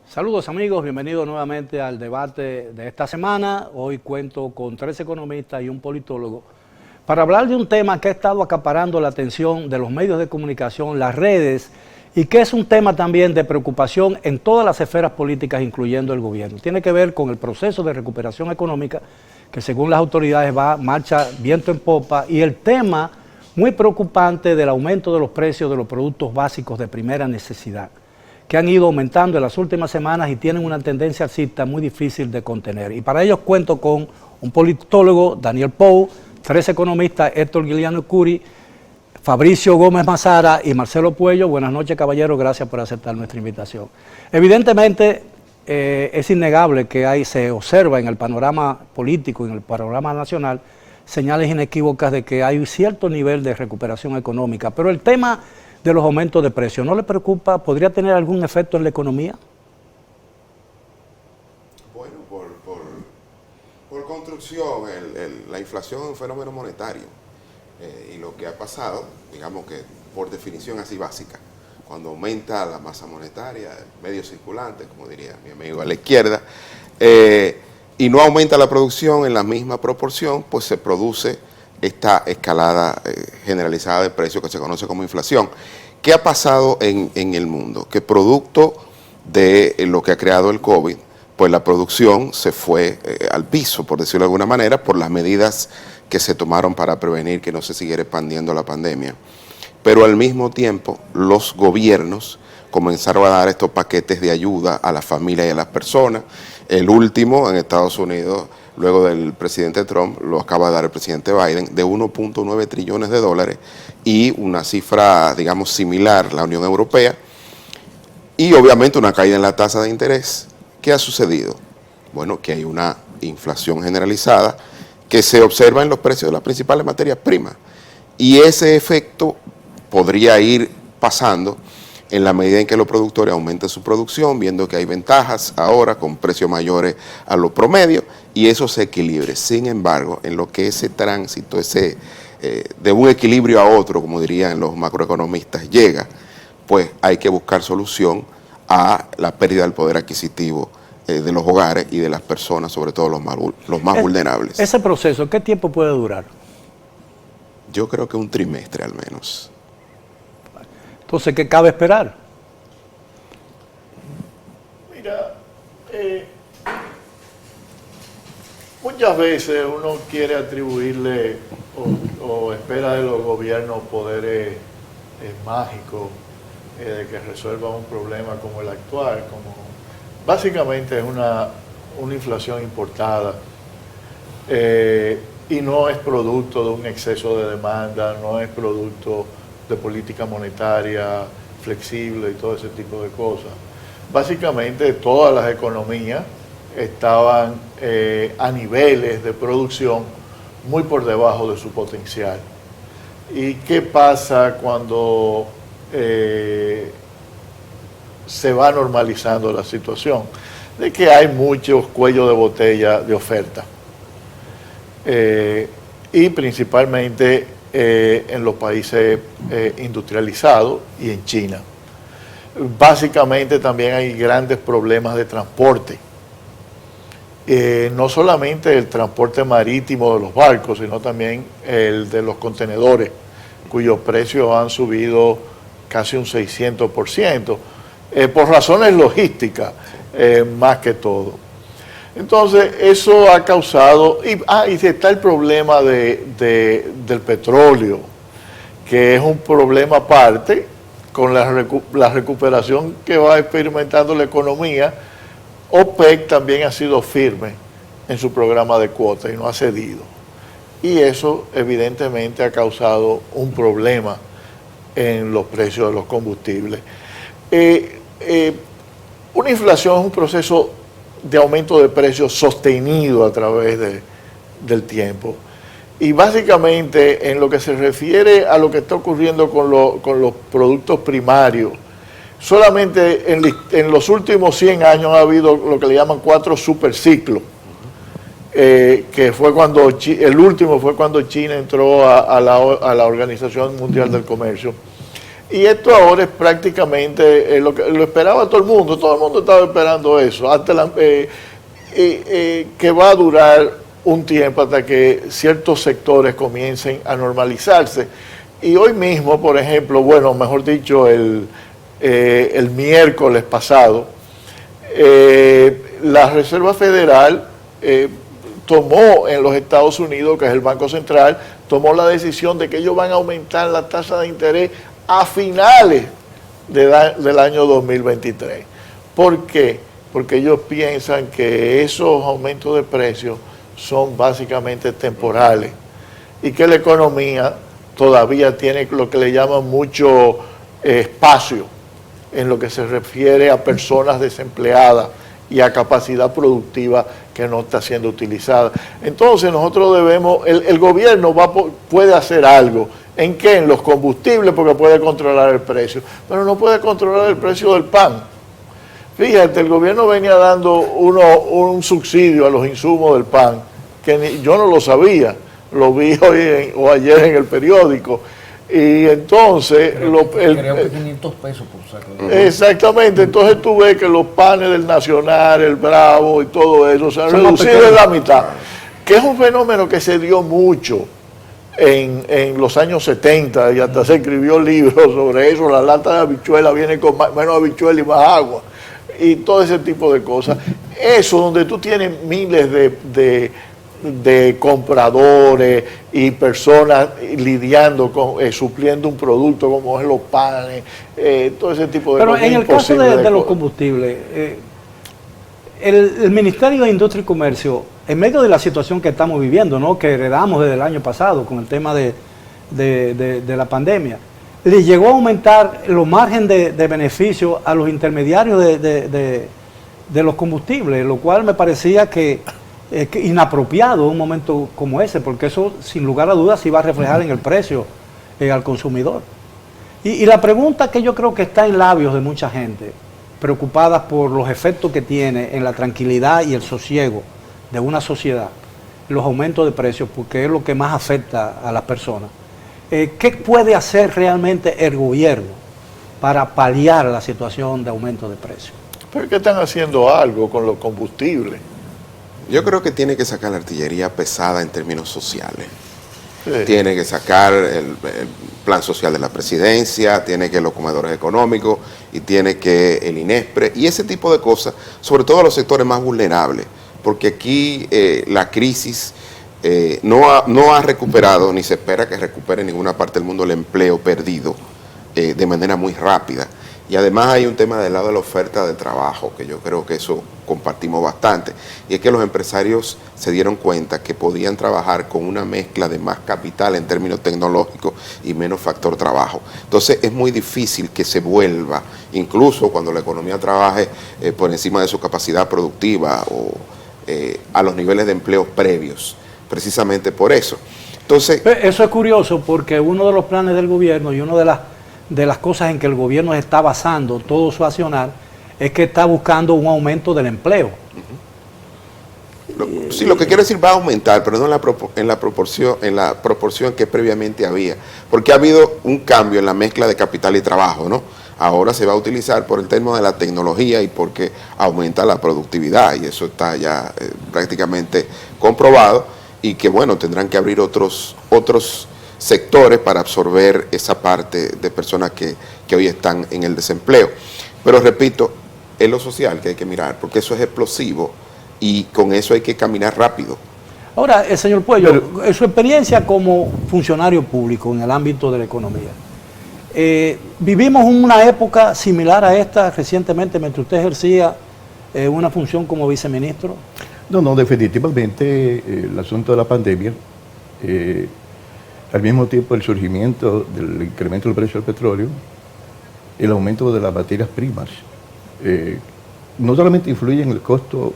Saludos amigos, bienvenidos nuevamente al debate de esta semana. Hoy cuento con 3 economistas y un politólogo para hablar de un tema que ha estado acaparando la atención de los medios de comunicación, las redes, y que es un tema también de preocupación en todas las esferas políticas, incluyendo el gobierno. Tiene que ver con el proceso de recuperación económica, que según las autoridades va marcha viento en popa, y el tema muy preocupante del aumento de los precios de los productos básicos de primera necesidad, que han ido aumentando en las últimas semanas y tienen una tendencia alcista muy difícil de contener. Y para ello cuento con un politólogo, Daniel Pou, 3 economistas, Héctor Guiliano Curi, Fabricio Gómez Mazara y Marcelo Puello. Buenas noches, caballeros, gracias por aceptar nuestra invitación. Evidentemente, es innegable que se observa en el panorama político y en el panorama nacional señales inequívocas de que hay un cierto nivel de recuperación económica, pero el tema de los aumentos de precios, ¿no le preocupa? ¿Podría tener algún efecto en la economía? Bueno, por construcción, la inflación es un fenómeno monetario. Y lo que ha pasado, digamos que por definición así básica, cuando aumenta la masa monetaria, el medio circulante, como diría mi amigo a la izquierda, y no aumenta la producción en la misma proporción, pues se produce esta escalada generalizada de precios que se conoce como inflación. ¿Qué ha pasado en el mundo? Que producto de lo que ha creado el COVID, pues la producción se fue al piso, por decirlo de alguna manera, por las medidas que se tomaron para prevenir que no se siguiera expandiendo la pandemia. Pero al mismo tiempo, los gobiernos comenzaron a dar estos paquetes de ayuda a las familias y a las personas. El último en Estados Unidos, luego del presidente Trump, lo acaba de dar el presidente Biden, de 1.9 trillones de dólares, y una cifra, digamos, similar, la Unión Europea, y obviamente una caída en la tasa de interés. ¿Qué ha sucedido? Bueno, que hay una inflación generalizada que se observa en los precios de las principales materias primas, y ese efecto podría ir pasando en la medida en que los productores aumenten su producción, viendo que hay ventajas ahora con precios mayores a los promedios, y eso se equilibre. Sin embargo, en lo que ese tránsito, de un equilibrio a otro, como dirían los macroeconomistas, llega, pues hay que buscar solución a la pérdida del poder adquisitivo de los hogares y de las personas, sobre todo los más vulnerables. Ese proceso, ¿qué tiempo puede durar? Yo creo que un trimestre al menos. Entonces, ¿qué cabe esperar? Mira, muchas veces uno quiere atribuirle o espera de los gobiernos poderes mágicos de que resuelvan un problema como el actual, básicamente es una inflación importada, y no es producto de un exceso de demanda, no es producto de política monetaria flexible y todo ese tipo de cosas. Básicamente todas las economías estaban a niveles de producción muy por debajo de su potencial. ¿Y qué pasa cuando se va normalizando la situación? De que hay muchos cuellos de botella de oferta, y principalmente en los países industrializados y en China. Básicamente también hay grandes problemas de transporte, no solamente el transporte marítimo de los barcos, sino también el de los contenedores, cuyos precios han subido casi un 600%, por razones logísticas, más que todo. Entonces, eso ha causado, y está el problema del petróleo, que es un problema aparte, con la recuperación que va experimentando la economía. OPEC también ha sido firme en su programa de cuotas y no ha cedido. Y eso evidentemente ha causado un problema en los precios de los combustibles. Una inflación es un proceso de aumento de precios sostenido a través del tiempo. Y básicamente en lo que se refiere a lo que está ocurriendo con los productos primarios, solamente en los últimos 100 años ha habido lo que le llaman 4 superciclos, que fue cuando el último fue cuando China entró a la Organización Mundial del Comercio. Y esto ahora es prácticamente lo que lo esperaba todo el mundo estaba esperando eso, hasta que va a durar un tiempo hasta que ciertos sectores comiencen a normalizarse. Y hoy mismo, por ejemplo, bueno, mejor dicho, el miércoles pasado, la Reserva Federal tomó en los Estados Unidos, que es el Banco Central, tomó la decisión de que ellos van a aumentar la tasa de interés a finales del año 2023. ¿Por qué? Porque ellos piensan que esos aumentos de precios son básicamente temporales y que la economía todavía tiene lo que le llaman mucho espacio en lo que se refiere a personas desempleadas y a capacidad productiva que no está siendo utilizada. Entonces nosotros debemos, el gobierno puede hacer algo. ¿En qué? En los combustibles, porque puede controlar el precio, pero no puede controlar el precio del pan. Fíjate, el gobierno venía dando un subsidio a los insumos del pan, que yo no lo sabía, lo vi hoy o ayer en el periódico. Y entonces... creo que 500 pesos por saco. Exactamente, entonces tú ves que los panes del Nacional, el Bravo y todo eso se han reducido en la mitad, que es un fenómeno que se dio mucho en los años 70 y hasta se escribió libros sobre eso. La lata de habichuela viene con menos habichuela y más agua y todo ese tipo de cosas. Eso donde tú tienes miles de compradores y personas lidiando con, supliendo un producto como es los panes, todo ese tipo de cosas. Pero en el caso de los combustibles, el Ministerio de Industria y Comercio, en medio de la situación que estamos viviendo, ¿no?, que heredamos desde el año pasado con el tema de la pandemia, le llegó a aumentar los márgenes de beneficio a los intermediarios de los combustibles, lo cual me parecía que inapropiado en un momento como ese, porque eso sin lugar a dudas se iba a reflejar en el precio al consumidor. Y la pregunta que yo creo que está en labios de mucha gente, preocupada por los efectos que tiene en la tranquilidad y el sosiego de una sociedad, los aumentos de precios, porque es lo que más afecta a las personas. ¿Qué puede hacer realmente el gobierno para paliar la situación de aumento de precios? ¿Pero es que están haciendo algo con los combustibles? Yo creo que tiene que sacar la artillería pesada en términos sociales. Sí. Tiene que sacar el plan social de la presidencia, tiene que los comedores económicos y tiene que el INESPRE y ese tipo de cosas, sobre todo a los sectores más vulnerables, porque aquí la crisis no ha recuperado, ni se espera que recupere en ninguna parte del mundo el empleo perdido de manera muy rápida. Y además hay un tema del lado de la oferta de trabajo, que yo creo que eso compartimos bastante, y es que los empresarios se dieron cuenta que podían trabajar con una mezcla de más capital en términos tecnológicos y menos factor trabajo. Entonces es muy difícil que se vuelva, incluso cuando la economía trabaje por encima de su capacidad productiva o a los niveles de empleo previos, precisamente por eso. Entonces, eso es curioso porque uno de los planes del gobierno y una de las cosas en que el gobierno está basando todo su accionar es que está buscando un aumento del empleo. Sí, lo que quiero decir va a aumentar, pero no en la proporción que previamente había, porque ha habido un cambio en la mezcla de capital y trabajo, ¿no? Ahora se va a utilizar por el tema de la tecnología y porque aumenta la productividad, y eso está ya prácticamente comprobado, y que bueno, tendrán que abrir otros sectores para absorber esa parte de personas que hoy están en el desempleo. Pero repito, es lo social que hay que mirar, porque eso es explosivo y con eso hay que caminar rápido. Ahora, señor Puello, en su experiencia como funcionario público en el ámbito de la economía, vivimos una época similar a esta recientemente mientras usted ejercía una función como viceministro. No, definitivamente el asunto de la pandemia, al mismo tiempo el surgimiento del incremento del precio del petróleo, el aumento de las materias primas, no solamente influye en el costo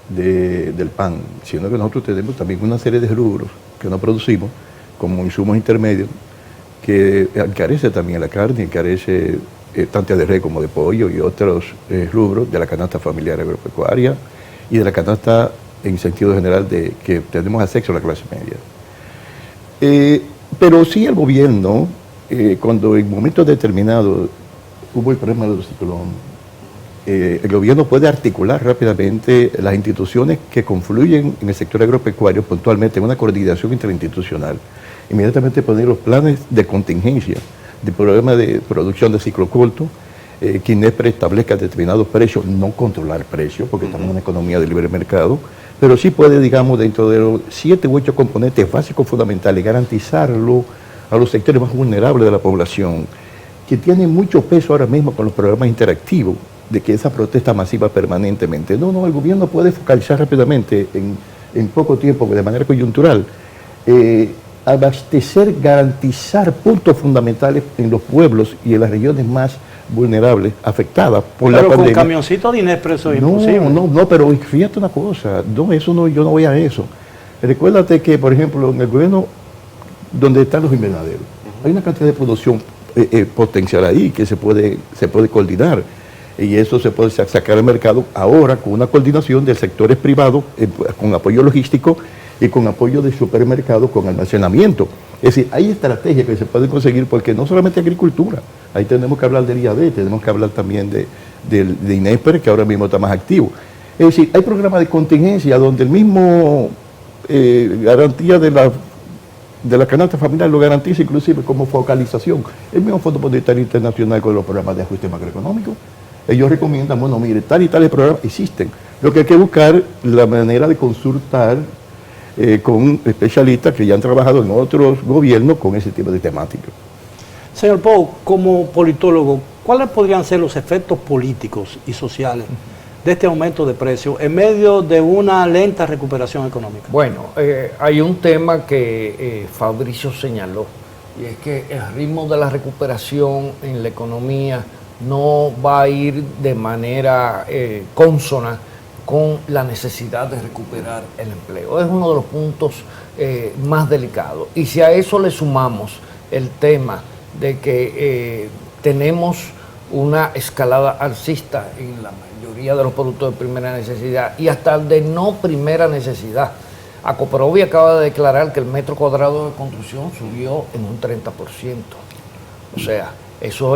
del pan, sino que nosotros tenemos también una serie de rubros que no producimos, como insumos intermedios, que encarece también la carne, encarece tanto de res como de pollo y otros rubros de la canasta familiar agropecuaria y de la canasta en sentido general de que tenemos acceso a la clase media. Pero sí el gobierno cuando en momentos determinados hubo el problema del ciclón, el gobierno puede articular rápidamente las instituciones que confluyen en el sector agropecuario puntualmente en una coordinación interinstitucional. Inmediatamente poner los planes de contingencia del programa de producción de ciclo corto, que INESPRE establezca determinados precios, no controlar precios, porque estamos en una economía de libre mercado, pero sí puede, digamos, dentro de los 7 u 8 componentes básicos fundamentales, garantizarlo a los sectores más vulnerables de la población, que tienen mucho peso ahora mismo con los programas interactivos, de que esa protesta masiva permanentemente. No, el gobierno puede focalizar rápidamente, en poco tiempo, de manera coyuntural, abastecer, garantizar puntos fundamentales en los pueblos y en las regiones más vulnerables, afectadas por la pandemia. Pero con camioncitos de INESPRE eso es imposible. No, pero fíjate una cosa, yo no voy a eso. Recuérdate que, por ejemplo, en el gobierno donde están los invernaderos, hay una cantidad de producción potencial ahí que se puede coordinar. Y eso se puede sacar al mercado ahora con una coordinación de sectores privados, con apoyo logístico y con apoyo de supermercados con almacenamiento. Es decir, hay estrategias que se pueden conseguir porque no solamente agricultura, ahí tenemos que hablar del IAD, tenemos que hablar también de INESPRE, que ahora mismo está más activo. Es decir, hay programas de contingencia donde el mismo garantía de la canasta familiar lo garantiza inclusive como focalización. El mismo Fondo Monetario Internacional con los programas de ajuste macroeconómico. Ellos recomiendan, bueno, mire, tal y tales programas existen. Lo que hay que buscar la manera de consultar con especialistas que ya han trabajado en otros gobiernos con ese tipo de temáticas. Señor Pou, como politólogo, ¿cuáles podrían ser los efectos políticos y sociales de este aumento de precios en medio de una lenta recuperación económica? Bueno, hay un tema que Fabricio señaló, y es que el ritmo de la recuperación en la economía no va a ir de manera consona con la necesidad de recuperar el empleo. Es uno de los puntos más delicados. Y si a eso le sumamos el tema de que tenemos una escalada alcista en la mayoría de los productos de primera necesidad y hasta de no primera necesidad. Acoprovi acaba de declarar que el metro cuadrado de construcción subió en un 30%. O sea, eso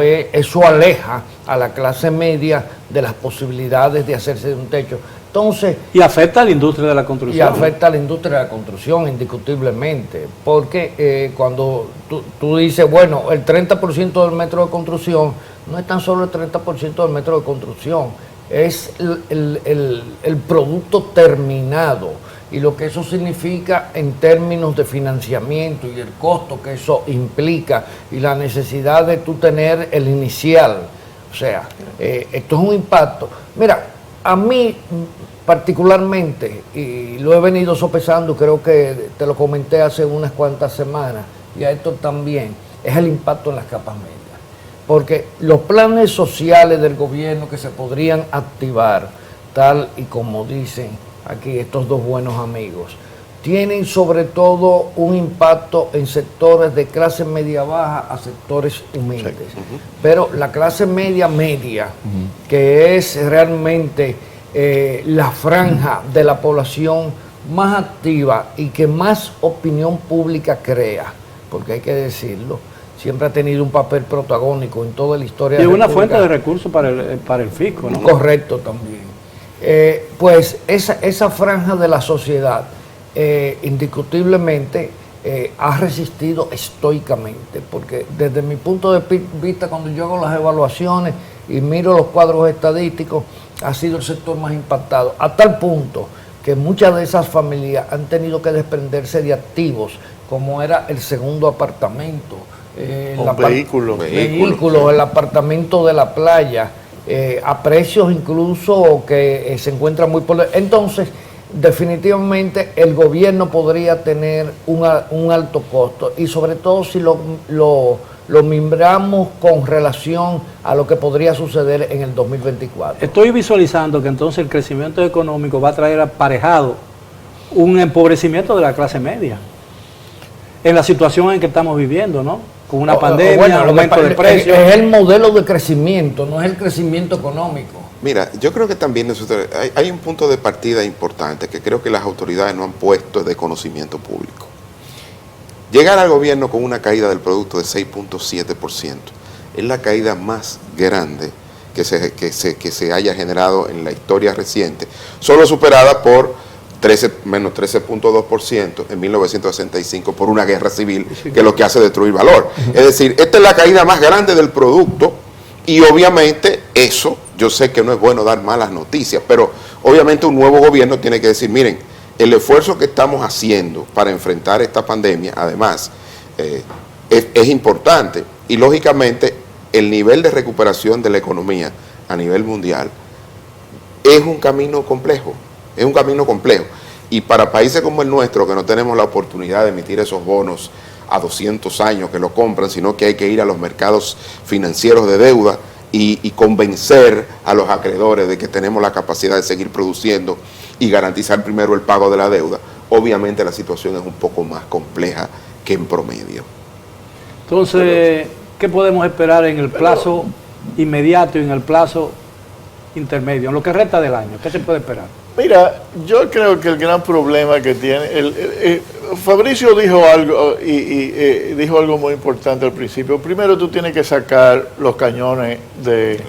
aleja a la clase media de las posibilidades de hacerse de un techo. Entonces, y afecta a la industria de la construcción. Y afecta a la industria de la construcción, indiscutiblemente. Porque cuando tú dices, bueno, el 30% del metro de construcción, no es tan solo el 30% del metro de construcción, es el producto terminado. Y lo que eso significa en términos de financiamiento y el costo que eso implica y la necesidad de tú tener el inicial. O sea, esto es un impacto. Mira, a mí particularmente, y lo he venido sopesando, creo que te lo comenté hace unas cuantas semanas, y a esto también, es el impacto en las capas medias. Porque los planes sociales del gobierno que se podrían activar, tal y como dicen aquí estos dos buenos amigos, tienen sobre todo un impacto en sectores de clase media baja a sectores humildes. Sí. Pero la clase media, que es realmente la franja de la población más activa y que más opinión pública crea, porque hay que decirlo, siempre ha tenido un papel protagónico en toda la historia. Y una fuente de recursos para el fisco, ¿no? Correcto también. Pues esa franja de la sociedad indiscutiblemente ha resistido estoicamente, porque desde mi punto de vista, cuando yo hago las evaluaciones y miro los cuadros estadísticos, ha sido el sector más impactado, a tal punto que muchas de esas familias han tenido que desprenderse de activos, como era el segundo apartamento, vehículo, el apartamento de la playa, a precios incluso que se encuentran muy por... Entonces, definitivamente el gobierno podría tener un alto costo, y sobre todo si lo mimbramos con relación a lo que podría suceder en el 2024. Estoy visualizando que entonces el crecimiento económico va a traer aparejado un empobrecimiento de la clase media en la situación en que estamos viviendo, ¿no? Con una pandemia, aumento de precios. Es el modelo de crecimiento, no es el crecimiento económico. Mira, yo creo que también hay un punto de partida importante que creo que las autoridades no han puesto de conocimiento público. Llegar al gobierno con una caída del producto de 6.7% es la caída más grande que se haya generado en la historia reciente, solo superada por menos 13.2% en 1965 por una guerra civil, que lo que hace es destruir valor. Es decir, esta es la caída más grande del producto y obviamente eso, yo sé que no es bueno dar malas noticias, pero obviamente un nuevo gobierno tiene que decir, miren, el esfuerzo que estamos haciendo para enfrentar esta pandemia, además, es importante y lógicamente el nivel de recuperación de la economía a nivel mundial es un camino complejo. Es un camino complejo. Y para países como el nuestro, que no tenemos la oportunidad de emitir esos bonos a 200 años que lo compran, sino que hay que ir a los mercados financieros de deuda y convencer a los acreedores de que tenemos la capacidad de seguir produciendo y garantizar primero el pago de la deuda, obviamente la situación es un poco más compleja que en promedio. Entonces, ¿qué podemos esperar en el plazo inmediato y en el plazo intermedio, en lo que resta del año? ¿Qué se puede esperar? Mira, yo creo que el gran problema que tiene, Fabricio dijo algo y dijo algo muy importante al principio. Primero tú tienes que sacar los cañones de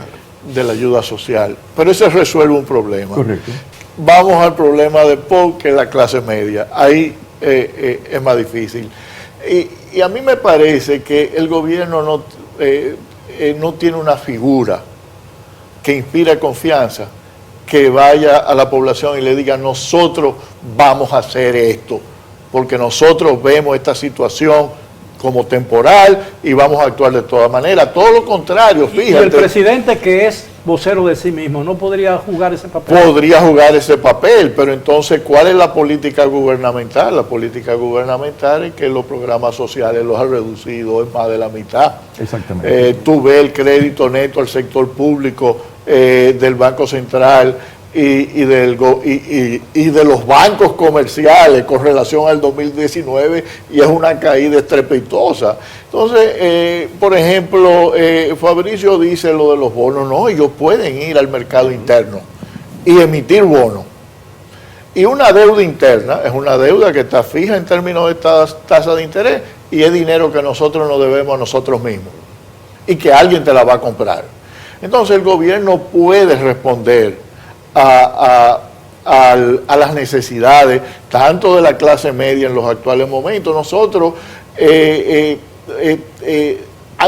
la ayuda social, pero eso resuelve un problema. Correcto. Vamos al problema de Paul, que es la clase media. Ahí es más difícil. Y a mí me parece que el gobierno no tiene una figura que inspire confianza, que vaya a la población y le diga, nosotros vamos a hacer esto, porque nosotros vemos esta situación como temporal y vamos a actuar de todas maneras. Todo lo contrario, fíjate. Y el presidente, que es vocero de sí mismo, ¿no podría jugar ese papel? Podría jugar ese papel, pero entonces, ¿cuál es la política gubernamental? La política gubernamental es que los programas sociales los ha reducido en más de la mitad. Exactamente. Tú ves el crédito neto al sector público del Banco Central y de los bancos comerciales con relación al 2019 y es una caída estrepitosa. Entonces, por ejemplo, Fabricio dice lo de los bonos, no, ellos pueden ir al mercado interno y emitir bonos. Y una deuda interna es una deuda que está fija en términos de tasa de interés y es dinero que nosotros nos debemos a nosotros mismos y que alguien te la va a comprar. Entonces el gobierno puede responder a las necesidades tanto de la clase media en los actuales momentos. Nosotros, hay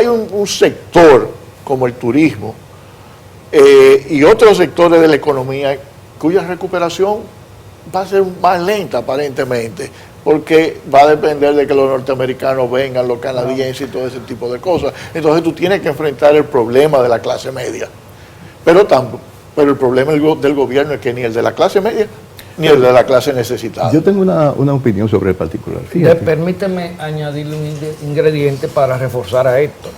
un sector como el turismo y otros sectores de la economía cuya recuperación va a ser más lenta aparentemente, porque va a depender de que los norteamericanos vengan, los canadienses y todo ese tipo de cosas. Entonces tú tienes que enfrentar el problema de la clase media. Pero el problema del gobierno es que ni el de la clase media ni el de la clase necesitada. Yo tengo una opinión sobre el particular. Fíjate. Permíteme añadirle un ingrediente para reforzar a esto.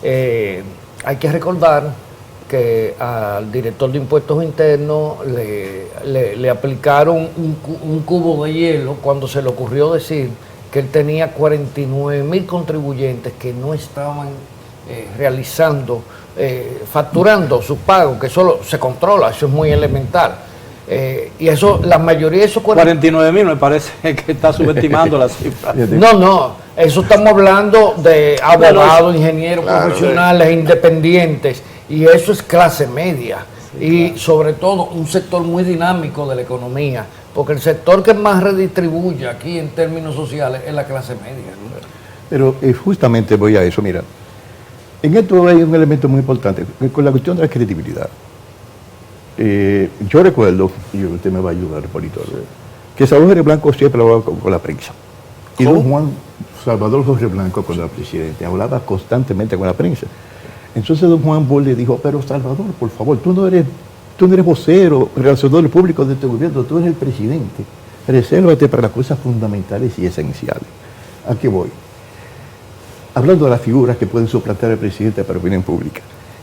Hay que recordar que al director de impuestos internos le aplicaron un cubo de hielo cuando se le ocurrió decir que él tenía 49,000 contribuyentes que no estaban facturando sus pagos, que eso se controla, eso es muy elemental. Y eso, la mayoría de esos 49,000 me parece que está subestimando la cifra. No, eso estamos hablando de abogados, ingenieros, profesionales, independientes, y eso es clase media. Y sobre todo un sector muy dinámico de la economía, porque el sector que más redistribuye aquí en términos sociales es la clase media, ¿no? Pero justamente voy a eso, mira. En esto hay un elemento muy importante, con la cuestión de la credibilidad. Yo recuerdo, y usted me va a ayudar, Polito, que Salvador Jorge Blanco siempre hablaba con la prensa. Y don Juan Salvador Jorge Blanco, cuando era presidente, hablaba constantemente con la prensa. Entonces don Juan Bosch le dijo, pero Salvador, por favor, tú no eres vocero, relacionador público de este gobierno, tú eres el presidente. Resérvate para las cosas fundamentales y esenciales. ¿A qué voy? Hablando de las figuras que pueden suplantar al presidente para opinión pública.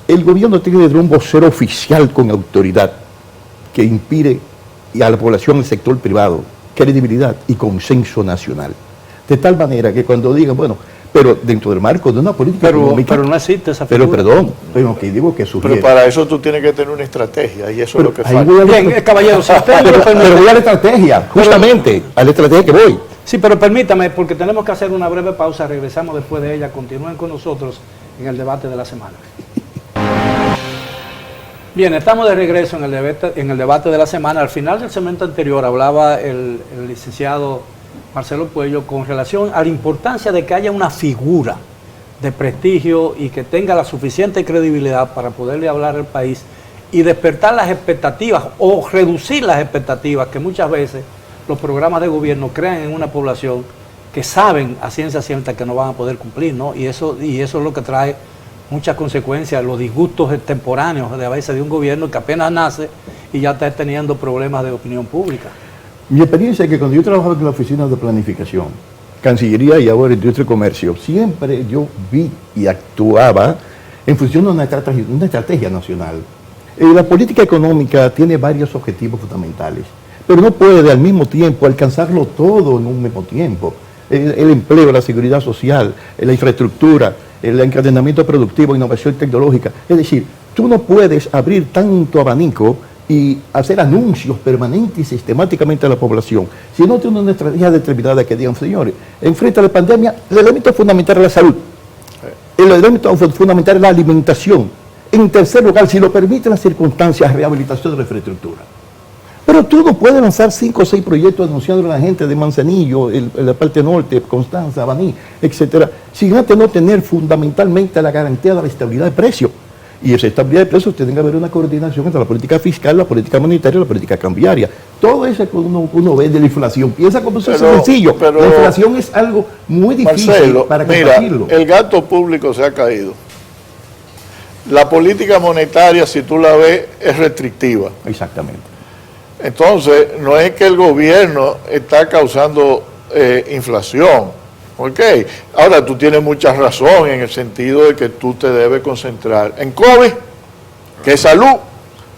El gobierno tiene que tener un vocero oficial con autoridad que inspire a la población del sector privado credibilidad y consenso nacional. De tal manera que cuando digan, bueno, pero dentro del marco de una política económica... Pero no existe esa figura. Pero que digo que sugiere. Pero para eso tú tienes que tener una estrategia y eso es lo que falta. Bien, caballero, si usted pero voy a la estrategia, justamente, a la estrategia que voy. Sí, pero permítame, porque tenemos que hacer una breve pausa, regresamos después de ella, continúen con nosotros en el debate de la semana. Bien, estamos de regreso en el debate de la semana. Al final del segmento anterior hablaba el licenciado Marcelo Puello con relación a la importancia de que haya una figura de prestigio y que tenga la suficiente credibilidad para poderle hablar al país y despertar las expectativas o reducir las expectativas que muchas veces los programas de gobierno crean en una población que saben a ciencia cierta que no van a poder cumplir, ¿no? Y eso es lo que trae muchas consecuencias, los disgustos extemporáneos de a veces de un gobierno que apenas nace y ya está teniendo problemas de opinión pública. Mi experiencia es que cuando yo trabajaba en la oficina de planificación, Cancillería y ahora Industria y Comercio, siempre yo vi y actuaba en función de una estrategia nacional. La política económica tiene varios objetivos fundamentales, pero no puede al mismo tiempo alcanzarlo todo en un mismo tiempo. El empleo, la seguridad social, la infraestructura, el encadenamiento productivo, innovación tecnológica. Es decir, tú no puedes abrir tanto abanico y hacer anuncios permanentes y sistemáticamente a la población si no tiene una estrategia determinada que digan, señores, enfrente a la pandemia, el elemento fundamental es la salud, el elemento fundamental es la alimentación. En tercer lugar, si lo permiten las circunstancias, rehabilitación de la infraestructura. Pero tú no puedes lanzar 5 o 6 proyectos anunciando a la gente de Manzanillo, la parte norte, Constanza, Baní, etcétera, sin antes no tener fundamentalmente la garantía de la estabilidad de precios. Y esa estabilidad de precios tiene que haber una coordinación entre la política fiscal, la política monetaria y la política cambiaria. Todo eso que uno ve de la inflación, piensa como eso es sencillo. La inflación es algo muy difícil, Marcelo, para combatirlo. Mira, el gasto público se ha caído. La política monetaria, si tú la ves, es restrictiva. Exactamente. Entonces, no es que el gobierno está causando inflación. ¿Ok? Ahora, tú tienes mucha razón en el sentido de que tú te debes concentrar en COVID, que es salud,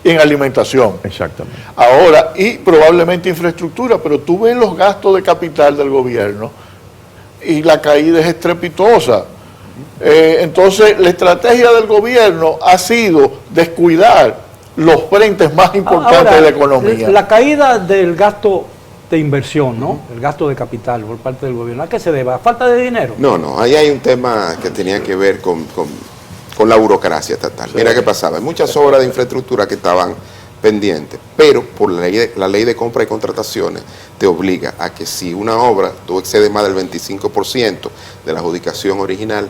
y en alimentación. Exactamente. Ahora, y probablemente infraestructura, pero tú ves los gastos de capital del gobierno y la caída es estrepitosa. Entonces, la estrategia del gobierno ha sido descuidar los frentes más importantes de la economía. La caída del gasto de inversión, ¿no? El gasto de capital por parte del gobierno, ¿a qué se debe? ¿A falta de dinero? No, ahí hay un tema que tenía que ver con la burocracia estatal. Sí. Mira qué pasaba, hay muchas obras de infraestructura que estaban pendientes, pero por la ley de compra y contrataciones te obliga a que si una obra tú excedes más del 25% de la adjudicación original,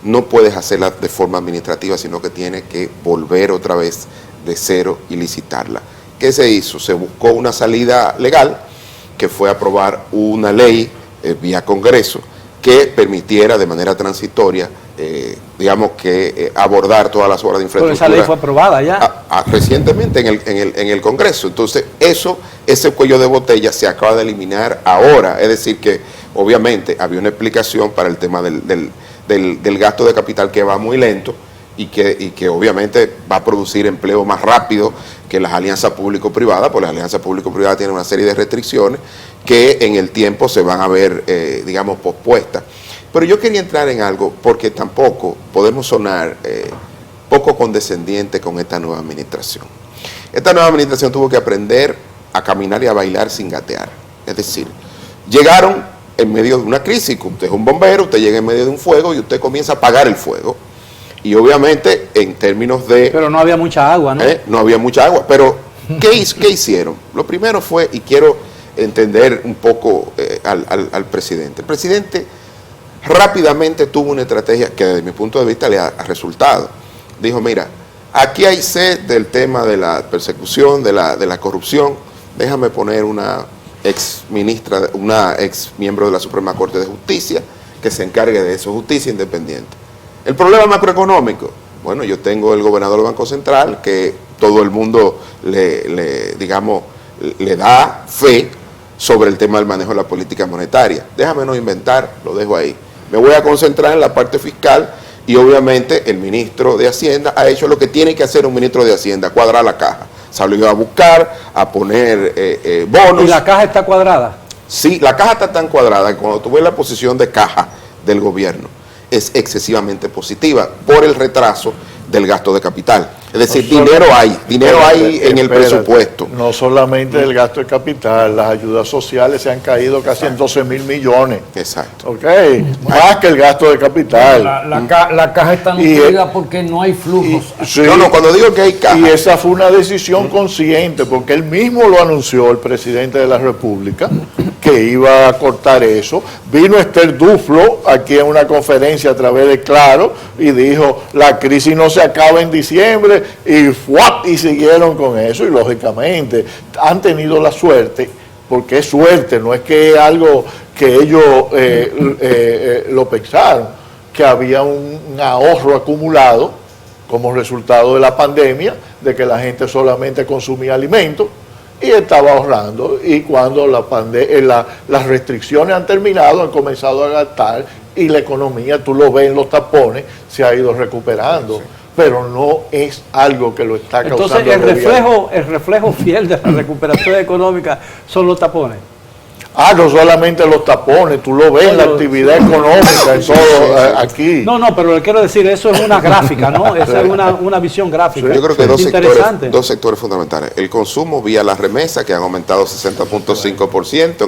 no puedes hacerla de forma administrativa, sino que tienes que volver otra vez de cero y licitarla. ¿Qué se hizo? Se buscó una salida legal, que fue aprobar una ley vía Congreso que permitiera de manera transitoria, digamos que abordar todas las obras de infraestructura. Pero esa ley fue aprobada ya. Recientemente en el Congreso. Entonces, ese cuello de botella se acaba de eliminar ahora. Es decir, que obviamente había una explicación para el tema del gasto de capital que va muy lento y que obviamente va a producir empleo más rápido que las alianzas público-privadas, porque las alianzas público-privadas tienen una serie de restricciones que en el tiempo se van a ver, digamos, pospuestas. Pero yo quería entrar en algo, porque tampoco podemos sonar poco condescendiente con esta nueva administración. Esta nueva administración tuvo que aprender a caminar y a bailar sin gatear. Es decir, llegaron en medio de una crisis, usted es un bombero, usted llega en medio de un fuego y usted comienza a apagar el fuego. Y obviamente en términos de... Pero no había mucha agua, ¿no? No había mucha agua, pero ¿qué hicieron? Lo primero fue, y quiero entender un poco al presidente. El presidente rápidamente tuvo una estrategia que desde mi punto de vista le ha resultado. Dijo, mira, aquí hay sed del tema de la persecución, de la corrupción, déjame poner una ex miembro de la Suprema Corte de Justicia que se encargue de eso, justicia independiente. El problema macroeconómico, bueno, yo tengo el gobernador del Banco Central, que todo el mundo le da fe sobre el tema del manejo de la política monetaria. Déjame no inventar, lo dejo ahí. Me voy a concentrar en la parte fiscal y obviamente el ministro de Hacienda ha hecho lo que tiene que hacer un ministro de Hacienda, cuadrar la caja. Salió a buscar, a poner bonos. ¿Y la caja está cuadrada? Sí, la caja está tan cuadrada que cuando tú ves la posición de caja del gobierno, es excesivamente positiva por el retraso del gasto de capital. Es decir, dinero hay en el presupuesto. No solamente el gasto de capital, las ayudas sociales se han caído casi en 12.000 millones. Exacto. Ok, más que el gasto de capital. La caja está nutrida porque no hay flujos. Sí, No, cuando digo que hay caja. y esa fue una decisión consciente, porque él mismo lo anunció, el presidente de la República, que iba a cortar eso. Vino Esther Duflo aquí en una conferencia a través de Claro y dijo, la crisis no se acaba en diciembre, y siguieron con eso, y lógicamente han tenido la suerte, porque es suerte, no es que es algo que ellos lo pensaron, que había un ahorro acumulado como resultado de la pandemia, de que la gente solamente consumía alimentos y estaba ahorrando, y cuando las restricciones han terminado, han comenzado a gastar, y la economía, tú lo ves en los tapones, se ha ido recuperando, pero no es algo que lo está causando. Entonces el reflejo fiel de la recuperación económica son los tapones. No solamente los tapones, tú lo ves en la actividad económica, en todo aquí. No, pero le quiero decir, eso es una gráfica, ¿no? Esa es una visión gráfica. Yo creo que dos sectores fundamentales. El consumo vía las remesas, que han aumentado 60.5%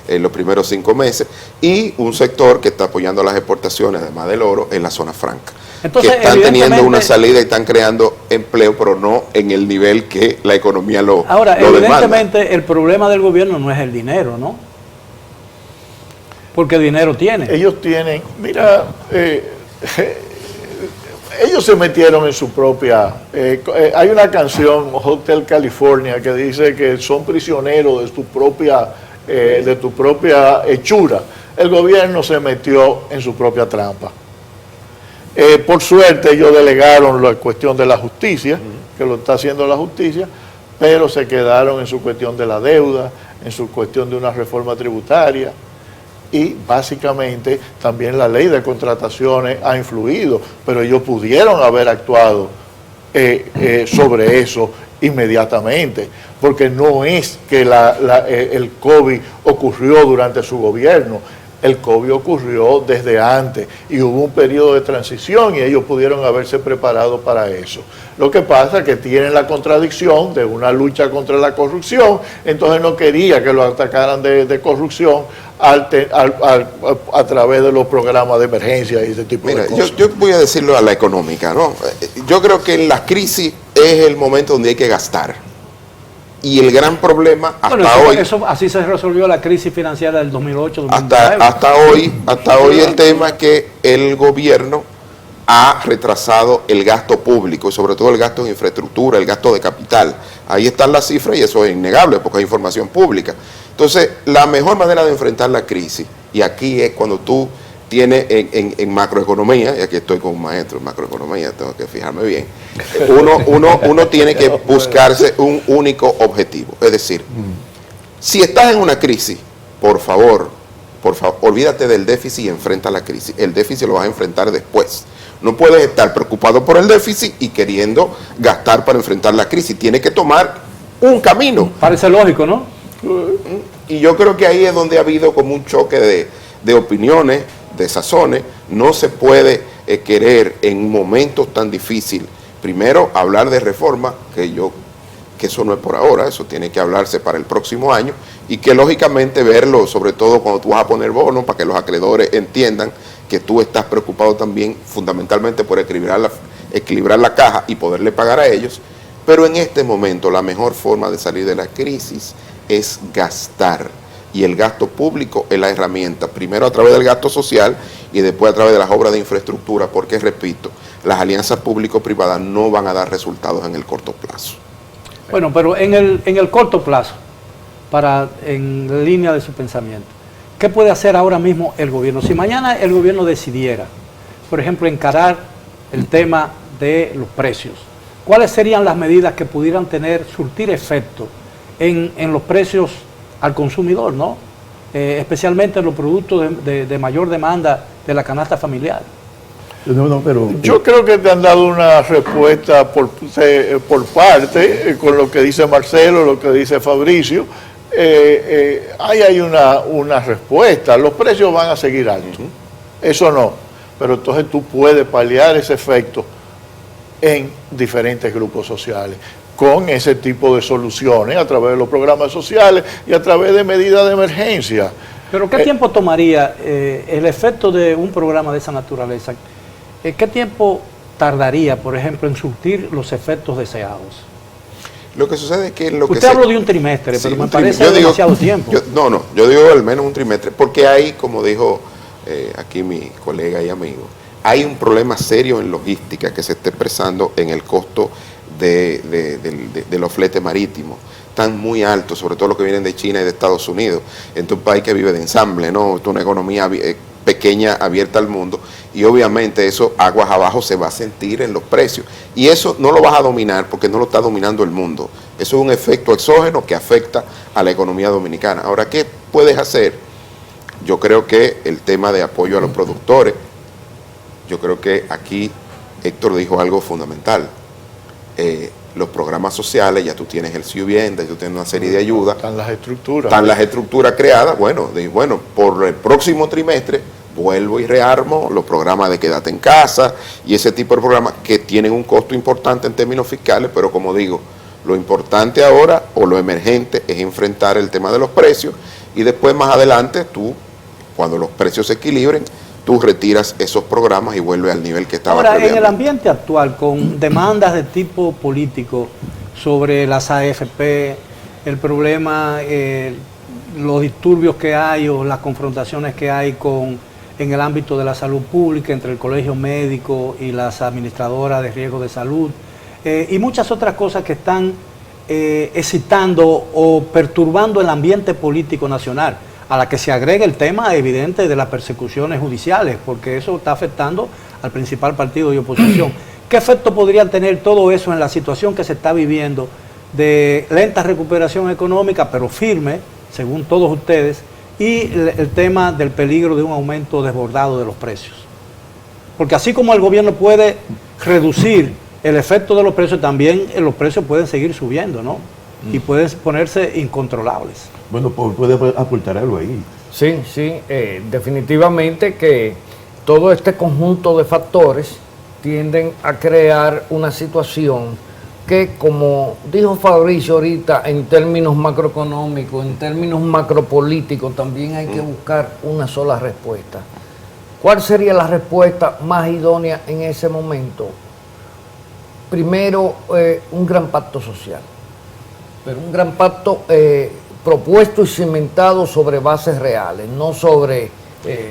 en los primeros 5 meses, y un sector que está apoyando las exportaciones, además del oro, en la zona franca. Entonces, que están teniendo una salida y están creando empleo, pero no en el nivel que la economía lo evidentemente demanda. El problema del gobierno no es el dinero, ¿no? Porque dinero tiene. Ellos tienen, mira, ellos se metieron en su propia... hay una canción, Hotel California, que dice que son prisioneros de tu propia hechura. El gobierno se metió en su propia trampa. Por suerte ellos delegaron la cuestión de la justicia, que lo está haciendo la justicia, pero se quedaron en su cuestión de la deuda, en su cuestión de una reforma tributaria, y básicamente también la ley de contrataciones ha influido, pero ellos pudieron haber actuado sobre eso inmediatamente, porque no es que el COVID ocurrió durante su gobierno. El COVID ocurrió desde antes y hubo un periodo de transición y ellos pudieron haberse preparado para eso. Lo que pasa es que tienen la contradicción de una lucha contra la corrupción, entonces no quería que lo atacaran de corrupción a través de los programas de emergencia y ese tipo de cosas. Yo voy a decirlo a la económica, ¿no? Yo creo que en la crisis es el momento donde hay que gastar. Y el gran problema hoy... Así se resolvió la crisis financiera del 2008-2009. Hasta hoy el tema es que el gobierno ha retrasado el gasto público, y sobre todo el gasto en infraestructura, el gasto de capital. Ahí están las cifras y eso es innegable porque es información pública. Entonces, la mejor manera de enfrentar la crisis, y aquí es cuando tú tienes en macroeconomía, y aquí estoy con un maestro en macroeconomía, tengo que fijarme bien, uno tiene que buscarse un único objetivo. Es decir, si estás en una crisis, por favor, olvídate del déficit y enfrenta la crisis. El déficit lo vas a enfrentar después. No puedes estar preocupado por el déficit y queriendo gastar para enfrentar la crisis. Tienes que tomar un camino. Parece lógico, ¿no? Y yo creo que ahí es donde ha habido como un choque de opiniones, de sazones. No se puede querer en momentos tan difíciles, primero hablar de reforma, que eso no es por ahora, eso tiene que hablarse para el próximo año, y que lógicamente verlo, sobre todo cuando tú vas a poner bonos, para que los acreedores entiendan que tú estás preocupado también fundamentalmente por equilibrar la caja y poderle pagar a ellos. Pero en este momento la mejor forma de salir de la crisis es gastar, y el gasto público es la herramienta, primero a través del gasto social y después a través de las obras de infraestructura, porque repito, las alianzas público-privadas no van a dar resultados en el corto plazo. Bueno, pero en el corto plazo, en línea de su pensamiento, ¿qué puede hacer ahora mismo el gobierno? Si mañana el gobierno decidiera, por ejemplo, encarar el tema de los precios, ¿cuáles serían las medidas que pudieran surtir efecto en los precios al consumidor, ¿no? Especialmente en los productos de mayor demanda de la canasta familiar? Yo creo que te han dado una respuesta por parte, con lo que dice Marcelo, lo que dice Fabricio. Ahí hay una respuesta. Los precios van a seguir altos. Eso no. Pero entonces tú puedes paliar ese efecto en diferentes grupos sociales, con ese tipo de soluciones a través de los programas sociales y a través de medidas de emergencia. Pero ¿qué tiempo tomaría el efecto de un programa de esa naturaleza? ¿Qué tiempo tardaría, por ejemplo, en surtir los efectos deseados? Lo que sucede es que en lo Usted que habló de un trimestre, sí, pero me un parece yo digo, demasiado tiempo. Yo digo al menos un trimestre, porque hay, como dijo aquí mi colega y amigo, hay un problema serio en logística que se está expresando en el costo de los fletes marítimos. Están muy altos, sobre todo los que vienen de China y de Estados Unidos. Entonces, un país que vive de ensamble, ¿no? Es una economía pequeña, abierta al mundo, y obviamente eso aguas abajo se va a sentir en los precios. Y eso no lo vas a dominar porque no lo está dominando el mundo. Eso es un efecto exógeno que afecta a la economía dominicana. Ahora, ¿qué puedes hacer? Yo creo que el tema de apoyo a los productores, yo creo que aquí Héctor dijo algo fundamental. Los programas sociales, ya tú tienes el Ciuvienda, ya tú tienes una serie de ayudas. Están las estructuras. Están las estructuras creadas. Bueno, por el próximo trimestre vuelvo y rearmo los programas de quédate en casa y ese tipo de programas que tienen un costo importante en términos fiscales, pero como digo, lo importante ahora o lo emergente es enfrentar el tema de los precios y después más adelante tú, cuando los precios se equilibren, tú retiras esos programas y vuelves al nivel que estaba Ahora, previamente. en el ambiente actual, con demandas de tipo político sobre las AFP, el problema, los disturbios que hay o las confrontaciones que hay en el ámbito de la salud pública entre el colegio médico y las administradoras de riesgo de salud, y muchas otras cosas que están excitando o perturbando el ambiente político nacional, a la que se agrega el tema evidente de las persecuciones judiciales, porque eso está afectando al principal partido de oposición. ¿Qué efecto podría tener todo eso en la situación que se está viviendo de lenta recuperación económica, pero firme, según todos ustedes, y el tema del peligro de un aumento desbordado de los precios? Porque así como el gobierno puede reducir el efecto de los precios, también los precios pueden seguir subiendo, ¿no? Y pueden ponerse incontrolables. Bueno, puede aportar algo ahí. Sí, definitivamente que todo este conjunto de factores tienden a crear una situación que, como dijo Fabricio ahorita, en términos macroeconómicos, en términos macropolíticos, también hay que buscar una sola respuesta. ¿Cuál sería la respuesta más idónea en ese momento? Primero, un gran pacto social, pero un gran pacto propuesto y cimentado sobre bases reales, no sobre...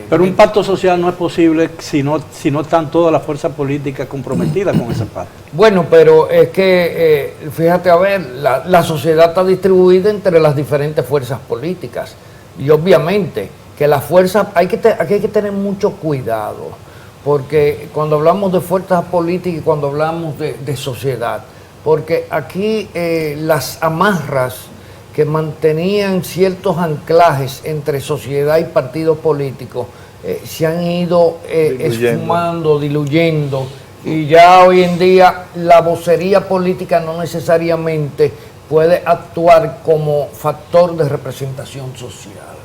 pero un pacto social no es posible si no están todas las fuerzas políticas comprometidas con ese pacto. Bueno, pero es que, fíjate, a ver, la sociedad está distribuida entre las diferentes fuerzas políticas y obviamente que las fuerzas, aquí hay que tener mucho cuidado, porque cuando hablamos de fuerzas políticas y cuando hablamos de sociedad, porque aquí las amarras que mantenían ciertos anclajes entre sociedad y partidos políticos se han ido esfumando, diluyendo, y ya hoy en día la vocería política no necesariamente puede actuar como factor de representación social,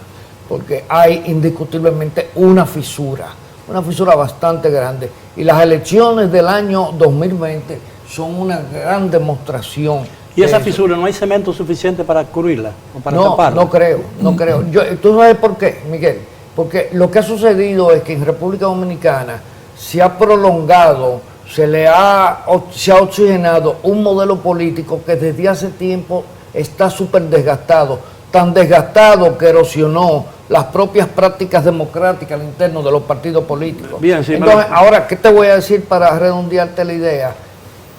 porque hay indiscutiblemente una fisura bastante grande, y las elecciones del año 2020 son una gran demostración. ¿Y esa fisura no hay cemento suficiente para cubrirla o para taparla? No creo. ¿Tú sabes por qué, Miguel? Porque lo que ha sucedido es que en República Dominicana se ha prolongado, se ha oxigenado un modelo político que desde hace tiempo está súper desgastado, tan desgastado que erosionó las propias prácticas democráticas al interno de los partidos políticos. Bien, sí, entonces, ahora, ¿qué te voy a decir para redondearte la idea?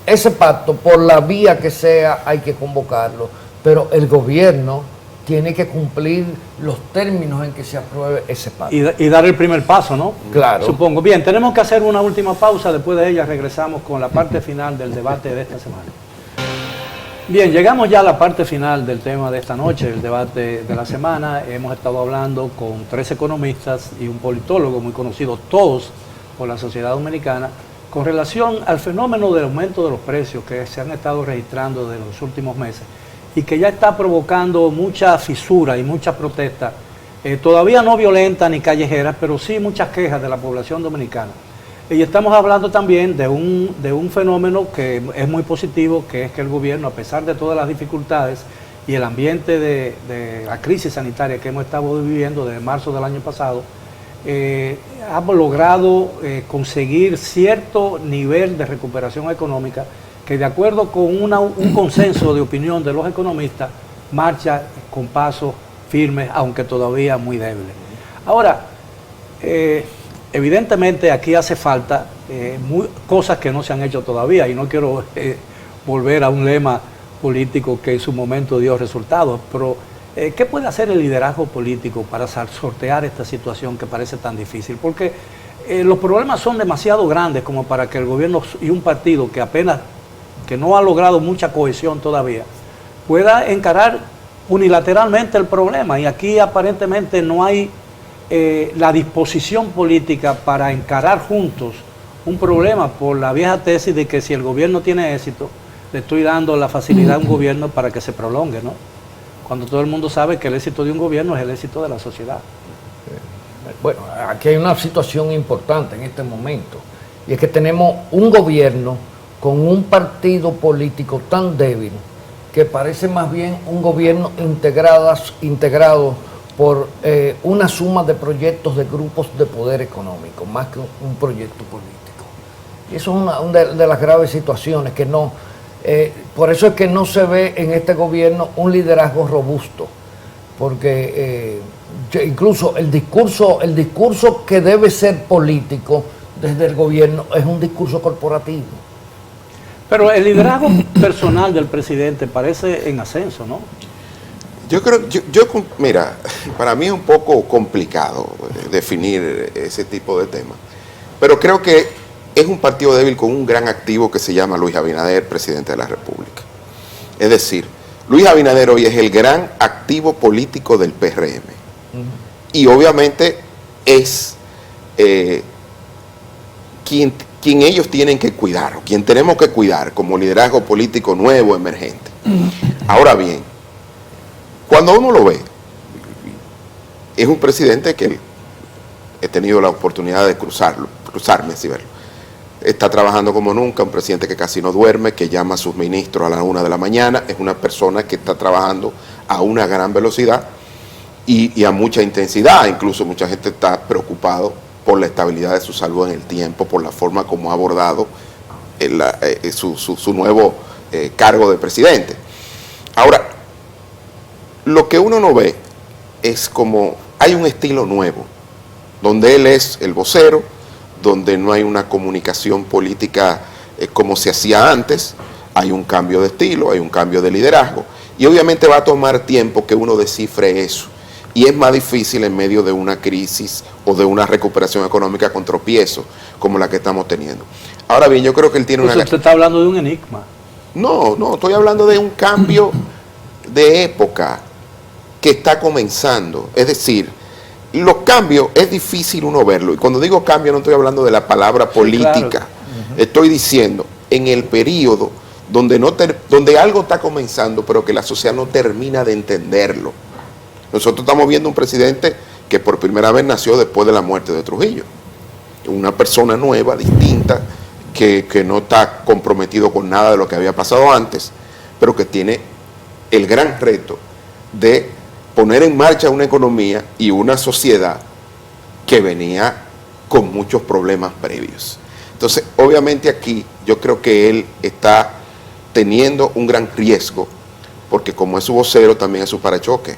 Ese pacto, por la vía que sea, hay que convocarlo, pero el gobierno tiene que cumplir los términos en que se apruebe ese pacto. Y dar el primer paso, ¿no? Claro. Supongo. Bien, tenemos que hacer una última pausa, después de ella regresamos con la parte final del debate de esta semana. Bien, llegamos ya a la parte final del tema de esta noche, el debate de la semana. Hemos estado hablando con 3 economistas y un politólogo muy conocido, todos por la sociedad dominicana, con relación al fenómeno del aumento de los precios que se han estado registrando de los últimos meses y que ya está provocando mucha fisura y mucha protesta, todavía no violenta ni callejeras, pero sí muchas quejas de la población dominicana. Y estamos hablando también de un fenómeno que es muy positivo, que es que el gobierno, a pesar de todas las dificultades y el ambiente de la crisis sanitaria que hemos estado viviendo desde marzo del año pasado, ha logrado conseguir cierto nivel de recuperación económica que, de acuerdo con un consenso de opinión de los economistas, marcha con pasos firmes, aunque todavía muy débiles. Ahora, evidentemente aquí hace falta cosas que no se han hecho todavía, y no quiero volver a un lema político que en su momento dio resultados, pero ¿qué puede hacer el liderazgo político para sortear esta situación que parece tan difícil? Porque los problemas son demasiado grandes como para que el gobierno y un partido que no ha logrado mucha cohesión todavía, pueda encarar unilateralmente el problema, y aquí aparentemente no hay la disposición política para encarar juntos un problema por la vieja tesis de que si el gobierno tiene éxito, le estoy dando la facilidad a un gobierno para que se prolongue, ¿no? Cuando todo el mundo sabe que el éxito de un gobierno es el éxito de la sociedad. Bueno, aquí hay una situación importante en este momento, y es que tenemos un gobierno con un partido político tan débil que parece más bien un gobierno integrado por una suma de proyectos de grupos de poder económico, más que un proyecto político. Y eso es una de las graves situaciones que no... por eso es que no se ve en este gobierno un liderazgo robusto, porque incluso el discurso que debe ser político desde el gobierno es un discurso corporativo. Pero el liderazgo personal del presidente parece en ascenso, ¿no? Yo creo, mira, para mí es un poco complicado definir ese tipo de temas, pero creo que es un partido débil con un gran activo que se llama Luis Abinader, presidente de la República. Es decir, Luis Abinader hoy es el gran activo político del PRM. Y obviamente es quien ellos tienen que cuidar, o quien tenemos que cuidar como liderazgo político nuevo, emergente. Ahora bien, cuando uno lo ve, es un presidente que he tenido la oportunidad de cruzarme, así verlo. Está trabajando como nunca, un presidente que casi no duerme, que llama a sus ministros a las 1 de la mañana, es una persona que está trabajando a una gran velocidad y a mucha intensidad. Incluso mucha gente está preocupado por la estabilidad de su salud en el tiempo, por la forma como ha abordado su nuevo cargo de presidente. Ahora, lo que uno no ve es como hay un estilo nuevo, donde él es el vocero, donde no hay una comunicación política como se hacía antes, hay un cambio de estilo, hay un cambio de liderazgo, y obviamente va a tomar tiempo que uno descifre eso, y es más difícil en medio de una crisis o de una recuperación económica con tropiezos como la que estamos teniendo. Ahora bien, yo creo que él tiene Usted está hablando de un enigma. No, estoy hablando de un cambio de época que está comenzando. Es decir, los cambios es difícil uno verlo. Y cuando digo cambio no estoy hablando de la palabra política. Sí, claro. Estoy diciendo en el periodo donde algo está comenzando, pero que la sociedad no termina de entenderlo. Nosotros estamos viendo un presidente que por primera vez nació después de la muerte de Trujillo. Una persona nueva, distinta, que no está comprometido con nada de lo que había pasado antes, pero que tiene el gran reto de poner en marcha una economía y una sociedad que venía con muchos problemas previos. Entonces, obviamente aquí yo creo que él está teniendo un gran riesgo, porque como es su vocero, también es su parachoque.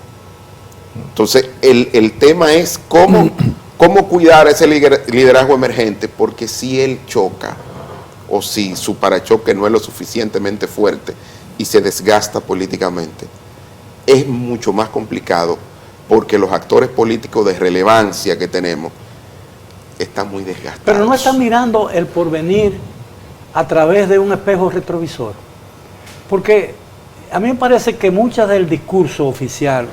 Entonces, el tema es cómo cuidar ese liderazgo emergente, porque si él choca, o si su parachoque no es lo suficientemente fuerte y se desgasta políticamente, es mucho más complicado, porque los actores políticos de relevancia que tenemos están muy desgastados. Pero no están mirando el porvenir a través de un espejo retrovisor, porque a mí me parece que mucho del discurso oficial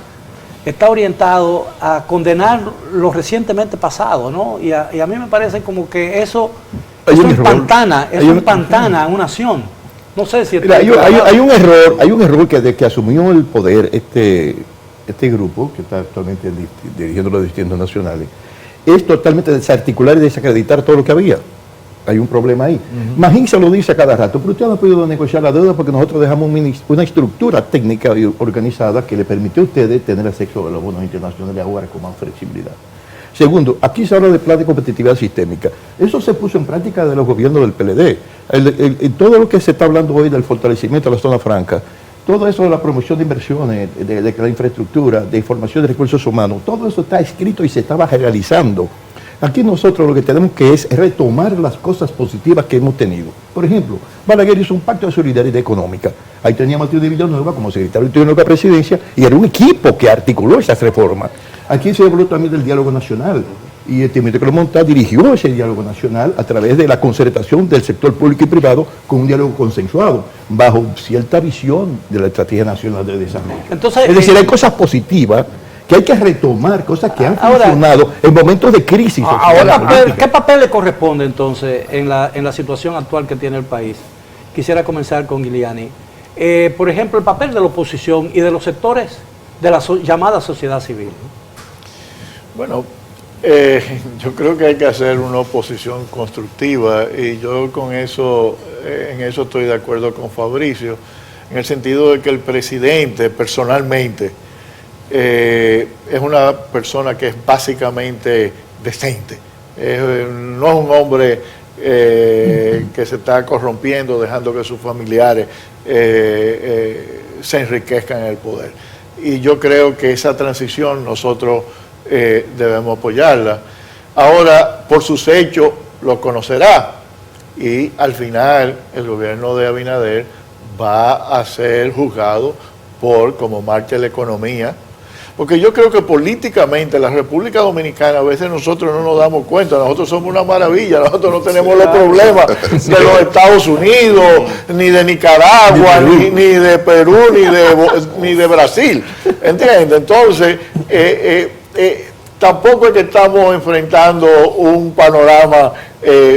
está orientado a condenar lo recientemente pasado, ¿no? Y a mí me parece como que eso empantana a una nación. No sé si... Mira, hay un error que desde que asumió el poder este grupo, que está actualmente dirigiendo los distintos nacionales, es totalmente desarticular y desacreditar todo lo que había. Hay un problema ahí. Magín se lo dice a cada rato, pero usted no ha podido negociar la deuda porque nosotros dejamos una estructura técnica y organizada que le permitió a ustedes tener acceso a los bonos internacionales ahora con más flexibilidad. Segundo, aquí se habla de plan de competitividad sistémica. Eso se puso en práctica de los gobiernos del PLD. Todo lo que se está hablando hoy del fortalecimiento de la zona franca, todo eso de la promoción de inversiones, de la infraestructura, de información de recursos humanos, todo eso está escrito y se estaba realizando. Aquí nosotros lo que tenemos que es retomar las cosas positivas que hemos tenido. Por ejemplo, Balaguer hizo un pacto de solidaridad económica. Ahí tenía a Martín de Villanueva como secretario de la presidencia y era un equipo que articuló esas reformas. Aquí se habló también del diálogo nacional y Timoteo Clemonta dirigió ese diálogo nacional a través de la concertación del sector público y privado con un diálogo consensuado, bajo cierta visión de la Estrategia Nacional de Desarrollo. Entonces, es decir, hay cosas positivas que hay que retomar, cosas que han funcionado en momentos de crisis. ¿Qué papel le corresponde entonces en la situación actual que tiene el país? Quisiera comenzar con Giuliani. Por ejemplo, el papel de la oposición y de los sectores de la llamada sociedad civil. Bueno, yo creo que hay que hacer una oposición constructiva y yo con eso, en eso estoy de acuerdo con Fabricio, en el sentido de que el presidente personalmente es una persona que es básicamente decente. No es un hombre que se está corrompiendo, dejando que sus familiares se enriquezcan en el poder. Y yo creo que esa transición nosotros debemos apoyarla. Ahora, por sus hechos, lo conocerá. Y al final, el gobierno de Abinader va a ser juzgado por cómo marcha la economía. Porque yo creo que políticamente la República Dominicana a veces nosotros no nos damos cuenta, nosotros somos una maravilla, nosotros no tenemos los problemas de los Estados Unidos, ni de Nicaragua, ni de Perú, ni de Brasil, ¿entiendes? Entonces, tampoco es que estamos enfrentando un panorama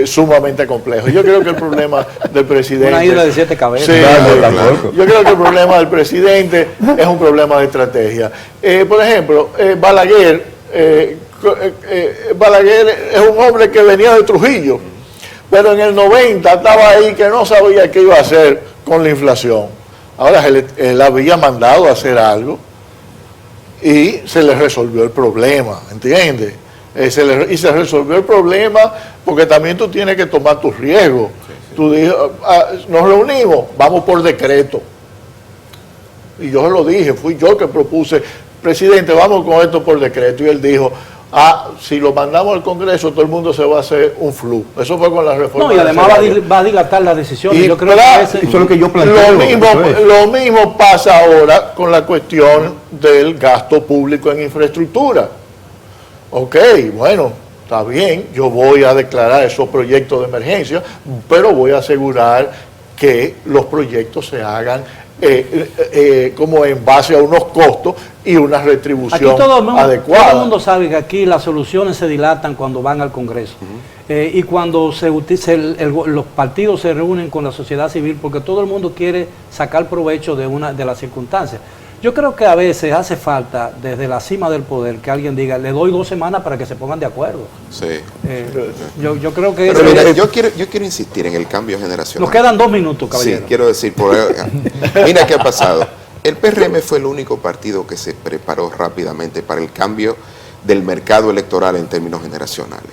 sumamente complejo. Yo creo que el problema del presidente... Una isla de 7 cabezas. Sí, claro. Yo creo que el problema del presidente es un problema de estrategia. Por ejemplo, Balaguer es un hombre que venía de Trujillo, pero en el 90 estaba ahí que no sabía qué iba a hacer con la inflación. Ahora él había mandado a hacer algo y se le resolvió el problema, ¿entiendes? Y se resolvió el problema porque también tú tienes que tomar tus riesgos. Sí. Tú dices, nos reunimos, vamos por decreto. Y yo se lo dije, fui yo que propuse, presidente, vamos con esto por decreto. Y él dijo, si lo mandamos al Congreso, todo el mundo se va a hacer un flu. Eso fue con la reforma. No, y además va a dilatar las decisiones. Yo creo que eso es lo que yo planteo. Lo mismo pasa ahora con la cuestión del gasto público en infraestructura. Ok, bueno, está bien, yo voy a declarar esos proyectos de emergencia, pero voy a asegurar que los proyectos se hagan como en base a unos costos y una retribución adecuada. Todo el mundo sabe que aquí las soluciones se dilatan cuando van al Congreso. Y cuando los partidos se reúnen con la sociedad civil, porque todo el mundo quiere sacar provecho de las circunstancias. Yo creo que a veces hace falta, desde la cima del poder, que alguien diga, le doy 2 semanas para que se pongan de acuerdo. Sí. Yo creo que... Pero mira, yo quiero insistir en el cambio generacional. Nos quedan 2 minutos, caballero. Sí, quiero decir, mira qué ha pasado. El PRM fue el único partido que se preparó rápidamente para el cambio del mercado electoral en términos generacionales.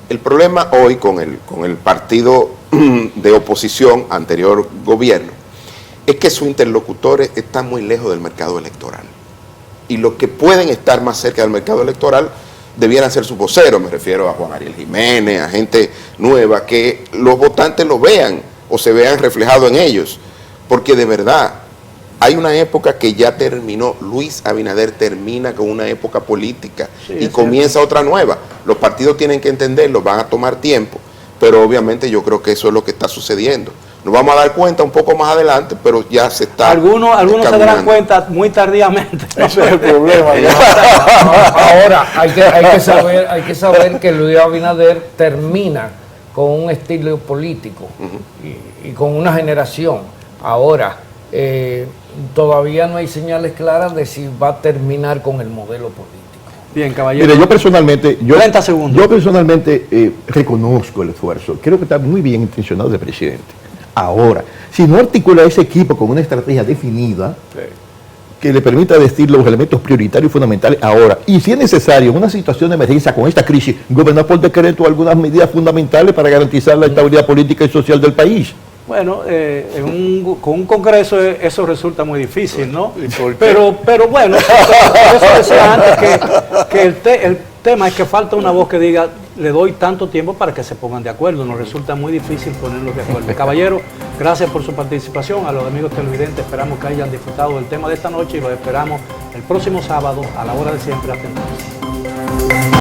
El problema hoy con el partido de oposición, anterior gobierno, es que sus interlocutores están muy lejos del mercado electoral. Y los que pueden estar más cerca del mercado electoral debieran ser sus voceros, me refiero a Juan Ariel Jiménez, a gente nueva, que los votantes lo vean o se vean reflejados en ellos. Porque de verdad, hay una época que ya terminó. Luis Abinader termina con una época política y comienza otra nueva. Los partidos tienen que entenderlo, van a tomar tiempo, pero obviamente yo creo que eso es lo que está sucediendo. Nos vamos a dar cuenta un poco más adelante, pero ya se está... Algunos se darán cuenta muy tardíamente. Ese es el problema. Ahora, hay que saber que Luis Abinader termina con un estilo político y con una generación. Ahora, todavía no hay señales claras de si va a terminar con el modelo político. Bien, caballero. Mire, yo personalmente, 30 segundos. Yo personalmente reconozco el esfuerzo. Creo que está muy bien intencionado el presidente. Ahora, si no articula ese equipo con una estrategia definida, que le permita decir los elementos prioritarios y fundamentales ahora, y si es necesario en una situación de emergencia con esta crisis, gobernar por decreto algunas medidas fundamentales para garantizar la estabilidad política y social del país. Bueno, con un congreso eso resulta muy difícil, ¿no? ¿Y por qué? Pero bueno, por eso decía antes que el tema es que falta una voz que diga, le doy tanto tiempo para que se pongan de acuerdo. Nos resulta muy difícil ponerlos de acuerdo. Caballero, gracias por su participación. A los amigos televidentes, esperamos que hayan disfrutado del tema de esta noche y los esperamos el próximo sábado a la hora de siempre. Hasta entonces.